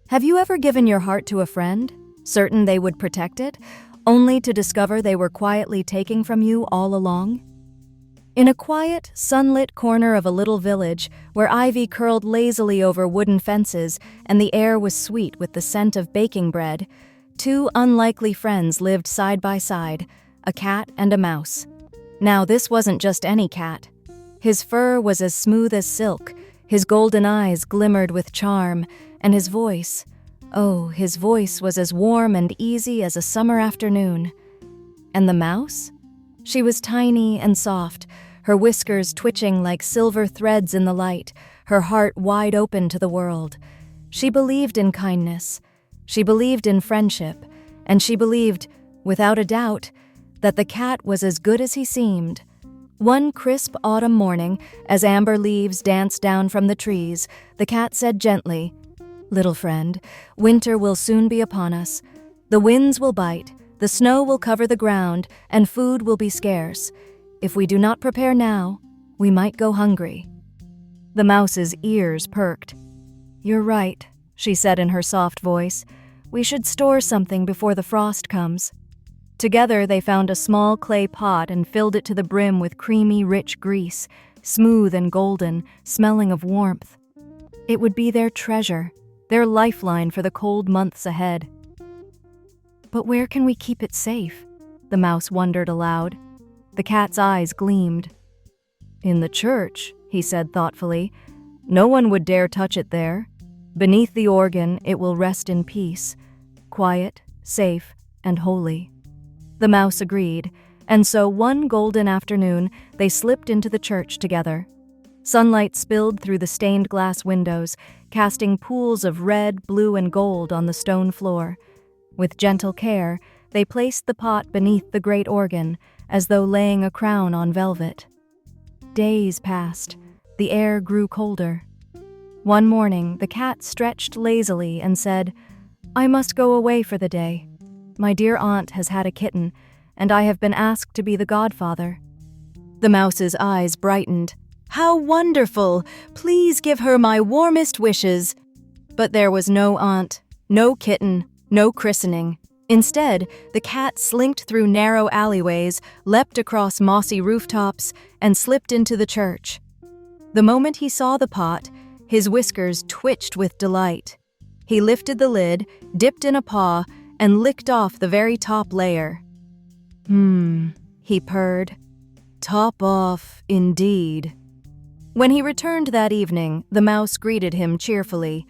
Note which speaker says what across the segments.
Speaker 1: Have you ever given your heart to a friend, certain they would protect it, only to discover they were quietly taking from you all along? In a quiet, sunlit corner of a little village where ivy curled lazily over wooden fences and the air was sweet with the scent of baking bread, two unlikely friends lived side by side, a cat and a mouse. Now, this wasn't just any cat. His fur was as smooth as silk, his golden eyes glimmered with charm, and his voice, his voice was as warm and easy as a summer afternoon. And the mouse? She was tiny and soft, her whiskers twitching like silver threads in the light, her heart wide open to the world. She believed in kindness, she believed in friendship, and she believed, without a doubt, that the cat was as good as he seemed. One crisp autumn morning, as amber leaves danced down from the trees, the cat said gently, "Little friend, winter will soon be upon us. The winds will bite, the snow will cover the ground, and food will be scarce. If we do not prepare now, we might go hungry." The mouse's ears perked. "You're right," she said in her soft voice. "We should store something before the frost comes." Together they found a small clay pot and filled it to the brim with creamy, rich grease, smooth and golden, smelling of warmth. It would be their treasure, their lifeline for the cold months ahead. "But where can we keep it safe?" the mouse wondered aloud. The cat's eyes gleamed. "In the church," he said thoughtfully. "No one would dare touch it there. Beneath the organ it will rest in peace, quiet, safe, and holy." The mouse agreed, and so one golden afternoon they slipped into the church together. Sunlight spilled through the stained glass windows, casting pools of red, blue, and gold on the stone floor. With gentle care, they placed the pot beneath the great organ, as though laying a crown on velvet. Days passed. The air grew colder. One morning, the cat stretched lazily and said, "I must go away for the day. My dear aunt has had a kitten, and I have been asked to be the godfather." The mouse's eyes brightened. "How wonderful! Please give her my warmest wishes." But there was no aunt, no kitten, no christening. Instead, the cat slinked through narrow alleyways, leapt across mossy rooftops, and slipped into the church. The moment he saw the pot, his whiskers twitched with delight. He lifted the lid, dipped in a paw, and licked off the very top layer. He purred. "Top off, indeed." When he returned that evening, the mouse greeted him cheerfully.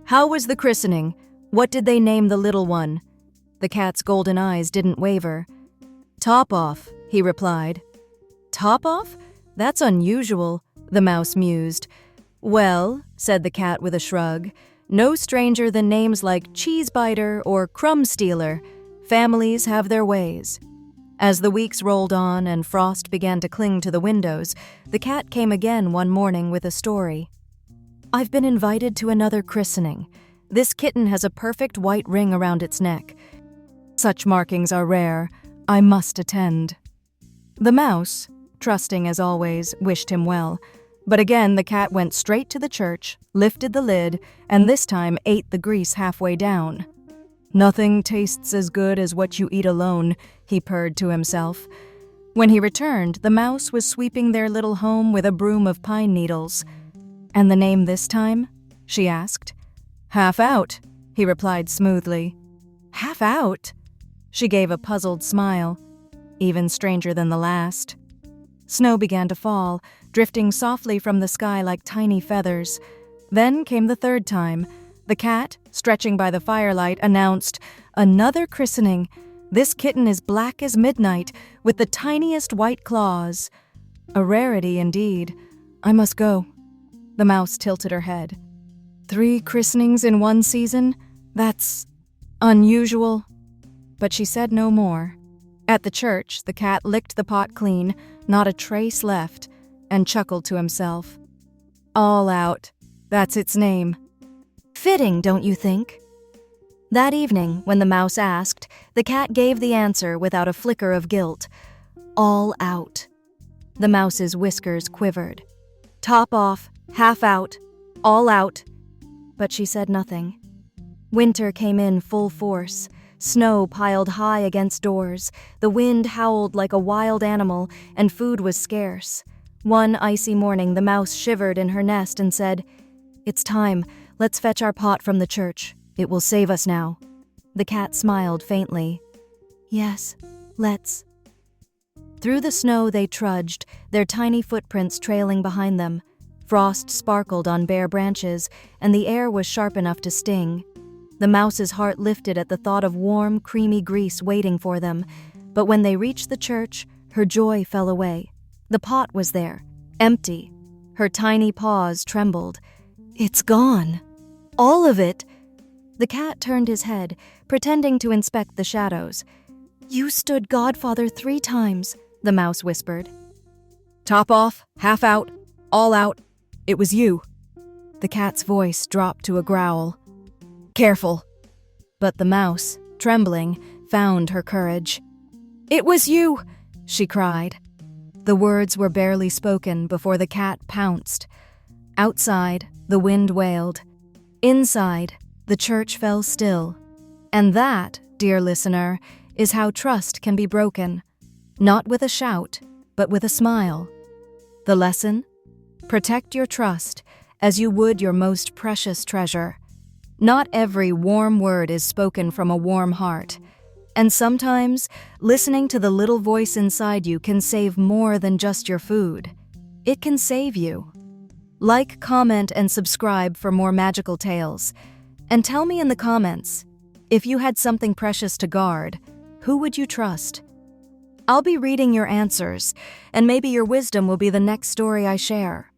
Speaker 1: "How was the christening? What did they name the little one?" The cat's golden eyes didn't waver. "Top off," he replied. "Top off? That's unusual," the mouse mused. "Well," said the cat with a shrug, "no stranger than names like Cheesebiter or Crumb Stealer. Families have their ways." As the weeks rolled on and frost began to cling to the windows, the cat came again one morning with a story. "I've been invited to another christening. This kitten has a perfect white ring around its neck. Such markings are rare. I must attend." The mouse, trusting as always, wished him well. But again the cat went straight to the church, lifted the lid, and this time ate the grease halfway down. "Nothing tastes as good as what you eat alone," he purred to himself. When he returned, the mouse was sweeping their little home with a broom of pine needles. "And the name this time?" she asked. "Half Out," he replied smoothly. "Half Out?" She gave a puzzled smile, even stranger than the last. Snow began to fall, drifting softly from the sky like tiny feathers. Then came the third time. The cat, stretching by the firelight, announced, "Another christening. This kitten is black as midnight, with the tiniest white claws." A rarity indeed. "I must go." The mouse tilted her head. 3 christenings in one season? That's unusual." But she said no more. At the church, the cat licked the pot clean, not a trace left, and chuckled to himself. "All Out. That's its name." Fitting, don't you think? That evening, when the mouse asked, the cat gave the answer without a flicker of guilt. "All out." The mouse's whiskers quivered. "Top off, half out, all out." But she said nothing. Winter came in full force. Snow piled high against doors, the wind howled like a wild animal, and food was scarce. One icy morning, the mouse shivered in her nest and said, "It's time. Let's fetch our pot from the church. It will save us now." The cat smiled faintly. "Yes, let's." Through the snow they trudged, their tiny footprints trailing behind them. Frost sparkled on bare branches, and the air was sharp enough to sting. The mouse's heart lifted at the thought of warm, creamy grease waiting for them, but when they reached the church, her joy fell away. The pot was there, empty. Her tiny paws trembled. "It's gone. All of it." The cat turned his head, pretending to inspect the shadows. "You stood Godfather 3 times," the mouse whispered. "Top off, half out, all out. It was you." The cat's voice dropped to a growl. "Careful." But the mouse, trembling, found her courage. "It was you," she cried. The words were barely spoken before the cat pounced. Outside, the wind wailed. Inside, the church fell still. And that, dear listener, is how trust can be broken. Not with a shout, but with a smile. The lesson? Protect your trust as you would your most precious treasure. Not every warm word is spoken from a warm heart. And sometimes, listening to the little voice inside you can save more than just your food. It can save you. Like, comment, and subscribe for more magical tales. And tell me in the comments, if you had something precious to guard, who would you trust? I'll be reading your answers, and maybe your wisdom will be the next story I share.